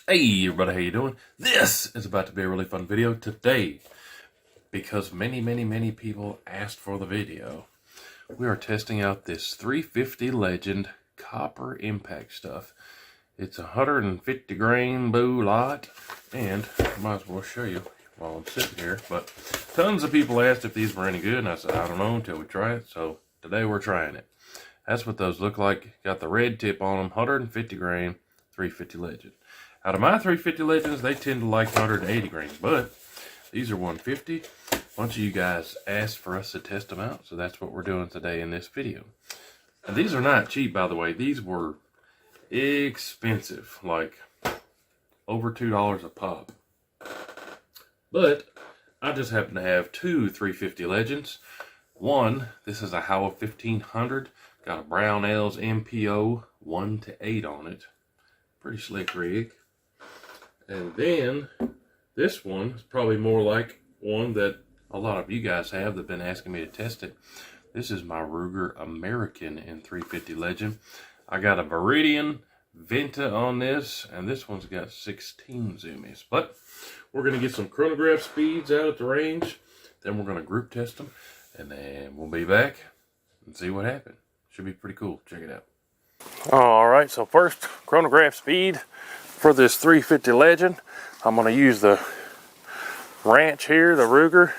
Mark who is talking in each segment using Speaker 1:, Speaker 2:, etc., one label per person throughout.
Speaker 1: Hey everybody, how you doing? This is about to be a really fun video today because many people asked for the video. We are testing out this 350 Legend Copper Impact stuff. It's 150 grain bow lot, and I might as well show you while I'm sitting here. But tons of people asked if these were any good, and I said I don't know until we try it. So today we're trying it. That's what those look like. Got the red tip on them, 150 grain, 350 Legend. Out of my 350 Legends, they tend to like 180 grain, but these are 150. A bunch of you guys asked for us to test them out, so that's what we're doing today in this video. And these are not cheap, by the way. These were expensive, like over $2 a pop. But I just happen to have two 350 Legends. One, this is a Howa 1500, got a Brownells MPO 1-8 on it. Pretty slick rig. And then this one is probably more like one that a lot of you guys have that have been asking me to test it. This is my Ruger American in 350 Legend. I got a Viridian Venta on this, and this one's got 16 zoomies. But we're going to get some chronograph speeds out at the range. Then we're going to group test them, and then we'll be back and see what happened. Should be pretty cool. Check it out. Alright, so first chronograph speed for this 350 Legend. I'm going to use the Ranch here, the Ruger.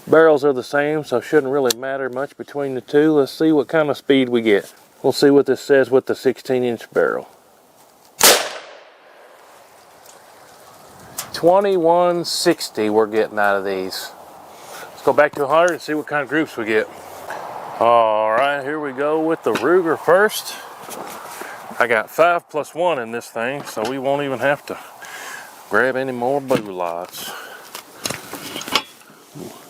Speaker 1: Barrels are the same, so it shouldn't really matter much between the two. Let's see what kind of speed we get. We'll see what this says with the 16-inch barrel. 2160 we're getting out of these. Let's go back to 100 and see what kind of groups we get. Alright, here we go with the Ruger first. I got 5+1 in this thing, so we won't even have to grab any more bow lots.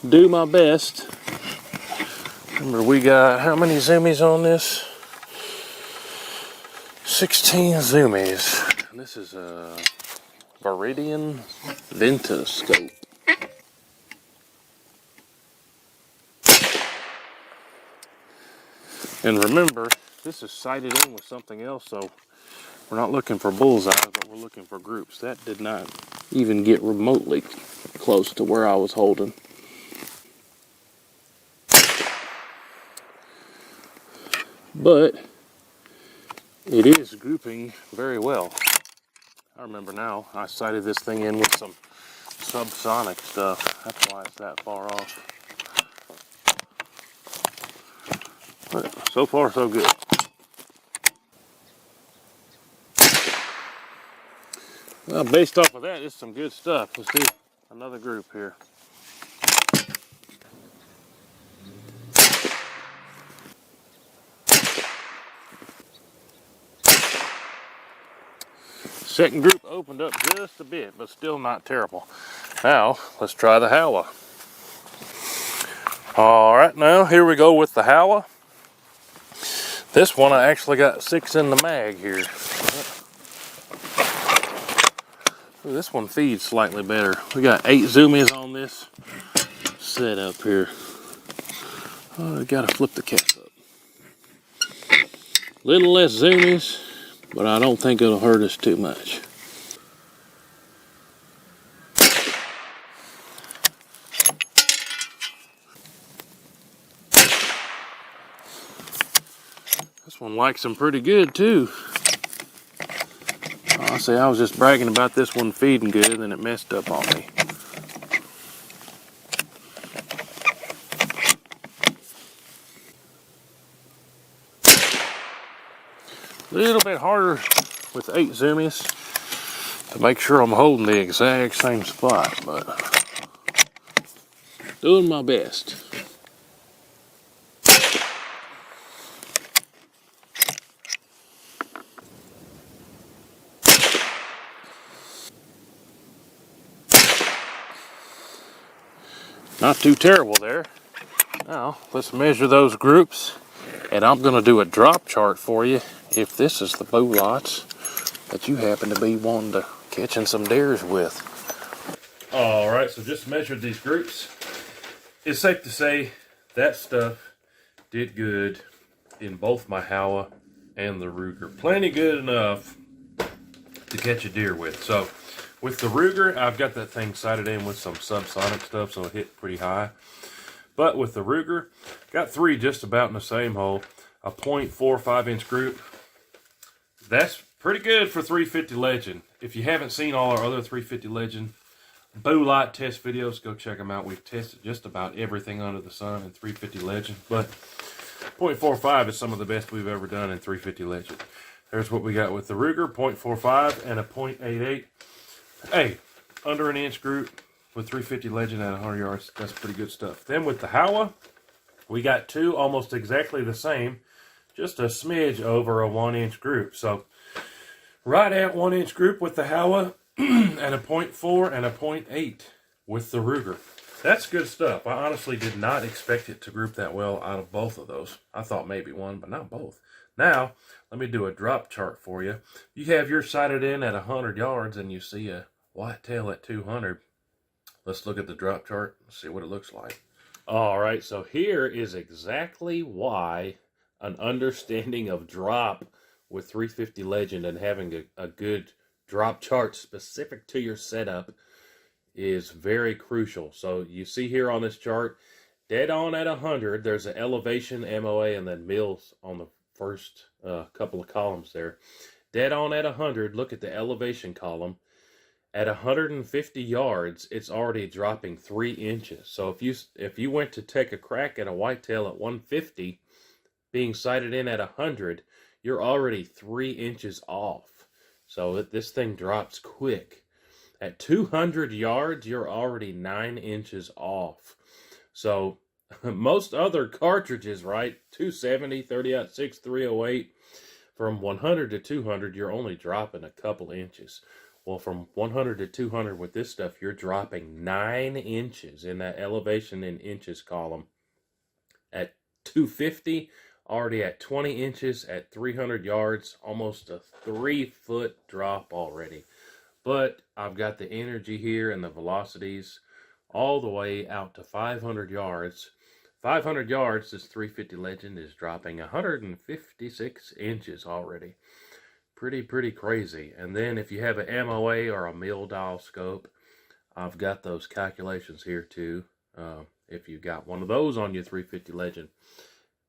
Speaker 1: Do my best. Remember, we got how many zoomies on this? 16 zoomies. And this is a Viridian Venta scope. And remember, this is sighted in with something else, so we're not looking for bullseyes, but we're looking for groups. That did not even get remotely close to where I was holding. But it is grouping very well. I remember now, I sighted this thing in with some subsonic stuff. That's why it's that far off. But so far, so good. Well, based off of that, it's some good stuff. Let's do another group here. Second group opened up just a bit, but still not terrible. Now, let's try the Howa. Alright, now here we go with the Howa. This one I actually got 6 in the mag here. Ooh, this one feeds slightly better. We got 8 zoomies on this setup here. Oh, I gotta flip the cap up. Little less zoomies, but I don't think it'll hurt us too much. This one likes them pretty good too. Oh, see, I was just bragging about this one feeding good, and it messed up on me. A little bit harder with 8 zoomies to make sure I'm holding the exact same spot, but doing my best. Not too terrible there. Now, let's measure those groups, and I'm going to do a drop chart for you if this is the bow lots that you happen to be wanting to catching some dares with. Alright, so just measured these groups. It's safe to say that stuff did good in both my Howa and the Ruger. Plenty good enough to catch a deer with. So with the Ruger, I've got that thing sighted in with some subsonic stuff, so it hit pretty high. But with the Ruger, got three just about in the same hole. A .45 inch group. That's pretty good for 350 Legend. If you haven't seen all our other 350 Legend bow light test videos, go check them out. We've tested just about everything under the sun in 350 Legend. But .45 is some of the best we've ever done in 350 Legend. There's what we got with the Ruger, .45 and a .88. Hey, under an inch group with 350 Legend at 100 yards, that's pretty good stuff. Then with the Howa, we got two almost exactly the same, just a smidge over a 1 inch group. So right at 1 inch group with the Howa and a .4 and a .8 with the Ruger. That's good stuff. I honestly did not expect it to group that well out of both of those. I thought maybe one, but not both. Now, let me do a drop chart for you. You have your sighted in at 100 yards and you see a whitetail at 200. Let's look at the drop chart and see what it looks like. All right, so here is exactly why an understanding of drop with 350 Legend and having a good drop chart specific to your setup is very crucial. So you see here on this chart, dead on at 100, there's an elevation, MOA, and then mills on the first couple of columns there. Dead on at 100, look at the elevation column. At 150 yards, it's already dropping 3 inches. So if you went to take a crack at a whitetail at 150, being sighted in at 100, you're already 3 inches off. So this thing drops quick. At 200 yards, you're already 9 inches off. So most other cartridges, right, 270, 30-06, 308, from 100 to 200, you're only dropping a couple inches. Well, from 100 to 200 with this stuff, you're dropping 9 inches in that elevation in inches column. At 250, already at 20 inches. At 300 yards, almost a 3-foot drop already. But I've got the energy here and the velocities all the way out to 500 yards. 500 yards, this 350 Legend is dropping 156 inches already. Pretty crazy. And then if you have an MOA or a mill dial scope, I've got those calculations here too. If you got one of those on your 350 Legend,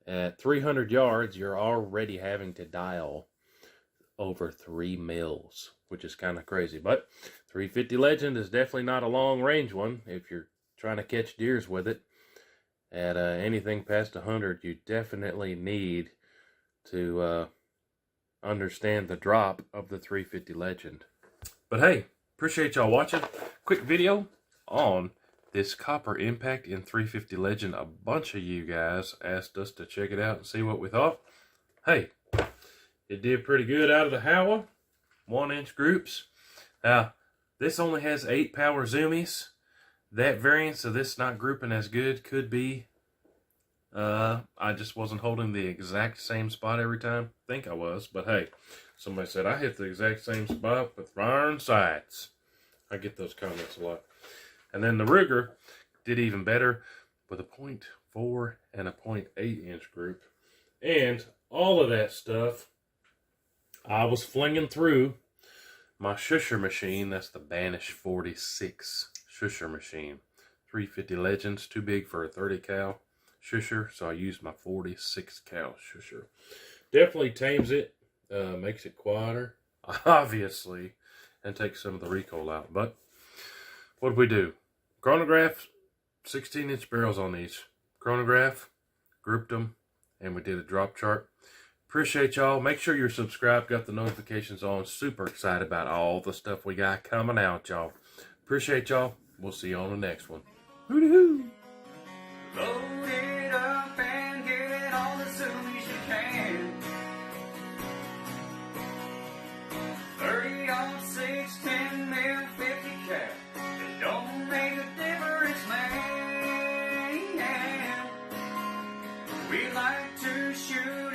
Speaker 1: at 300 yards, you're already having to dial over 3 mils, which is kind of crazy. But 350 Legend is definitely not a long range one. If you're trying to catch deers with it, at anything past 100, you definitely need to understand the drop of the 350 Legend. But hey, appreciate y'all watching. Quick video on this Copper Impact in 350 Legend. A bunch of you guys asked us to check it out and see what we thought. Hey, it did pretty good out of the Howa. 1 inch groups. Now, this only has 8 power zoomies. That variance of this not grouping as good could be I just wasn't holding the exact same spot every time. Think I was, but hey, somebody said I hit the exact same spot with iron sights. I get those comments a lot. And then the Ruger did even better with a .4 and a .8 inch group. And all of that stuff, I was flinging through my shusher machine. That's the Banish 46 shusher machine. 350 Legends, too big for a 30 cal shusher, so I used my 46 cal shusher. Definitely tames it, makes it quieter, obviously, and takes some of the recoil out. But what did we do? Chronograph, 16 inch barrels on these. Chronograph, grouped them, and we did a drop chart. Appreciate y'all. Make sure you're subscribed, got the notifications on. Super excited about all the stuff we got coming out, y'all. Appreciate y'all. We'll see you on the next one. Hoo-dee-hoo!
Speaker 2: Load it up and get all as soon as you can. 30-06, 10 mil, 50 cal. It don't make a difference, man. We like to shoot